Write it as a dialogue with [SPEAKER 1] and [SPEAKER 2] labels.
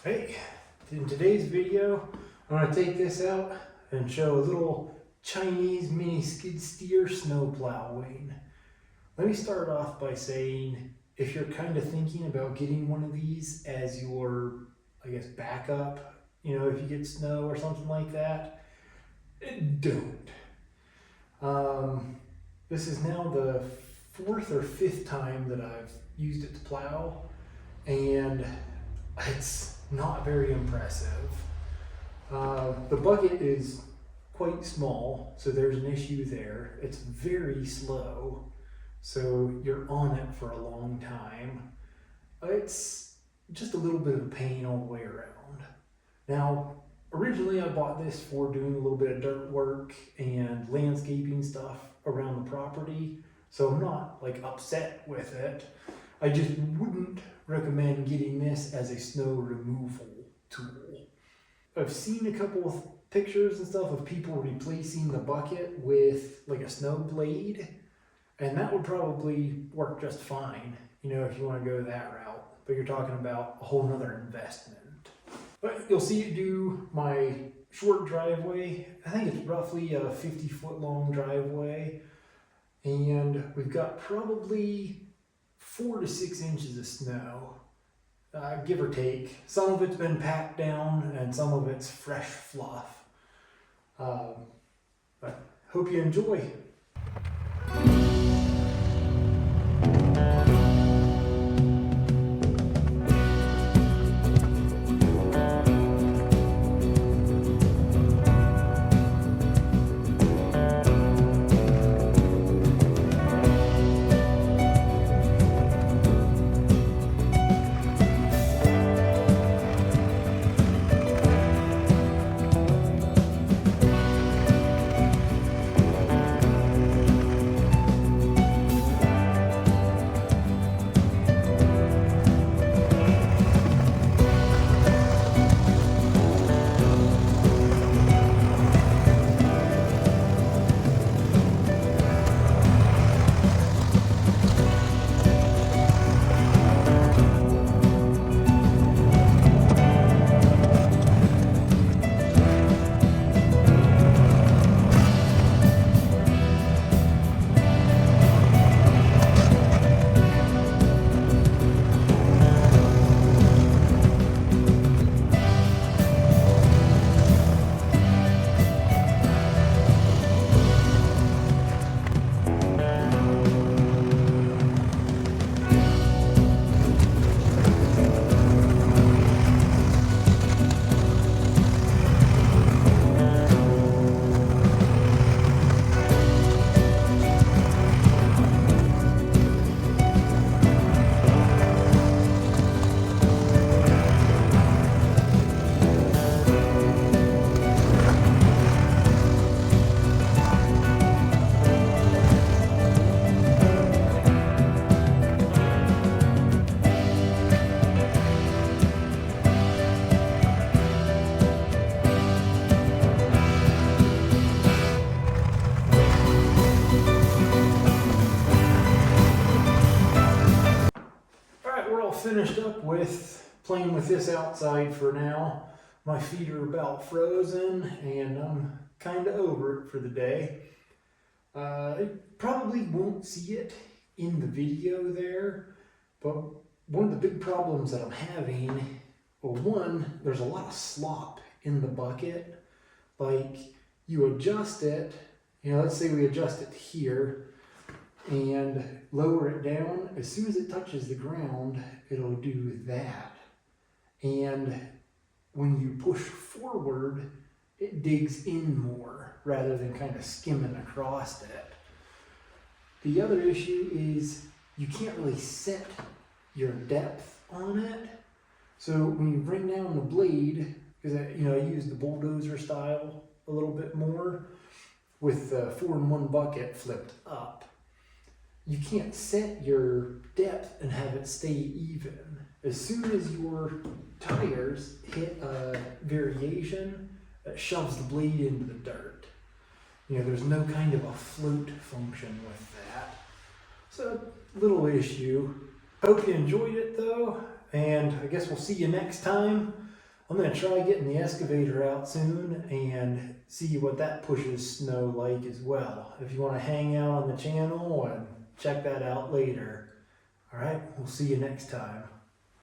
[SPEAKER 1] Hey, in today's video, I'm going to take this out and show a little Chinese mini skid steer snow plowing. Let me start off by saying, if you're kind of thinking about getting one of these as your, backup, if you get snow or something like that, don't. Um, this is now the fourth or fifth time that I've used it to plow, and it's not very impressive. The bucket is quite small, so there's an issue there. It's very slow, so you're on it for a long time. It's just a little bit of a pain all the way around. Now, originally I bought this for doing a little bit of dirt work and landscaping stuff around the property, so I'm not like upset with it. I just wouldn't recommend getting this as a snow removal tool. I've seen a couple of pictures and stuff of people replacing the bucket with like a snow blade, and that would probably work just fine, if you want to go that route. But you're talking about a whole nother investment. But you'll see it do my short driveway. I think it's roughly a 50-foot long driveway, and we've got probably 4 to 6 inches of snow, give or take. Some of it's been packed down and some of it's fresh fluff. But hope you enjoy. Alright, we're all finished up with playing with this outside for now. My feet are about frozen and I'm kind of over it for the day. I probably won't see it in the video there, but one of the big problems that I'm having, well, one, there's a lot of slop in the bucket. Like, you adjust it, let's say we adjust it here and lower it down. As soon as it touches the ground, it'll do that. And when you push forward, it digs in more rather than kind of skimming across it. The other issue is you can't really set your depth on it. So when you bring down the blade, because I use the bulldozer style a little bit more with the 4-in-1 bucket flipped up, you can't set your depth and have it stay even. As soon as your tires hit a variation, that shoves the blade into the dirt. There's no kind of a float function with that. So, little issue. Hope you enjoyed it though, and I guess we'll see you next time. I'm going to try getting the excavator out soon and see what that pushes snow like as well. If you want to hang out on the channel and check that out later. All right, we'll see you next time.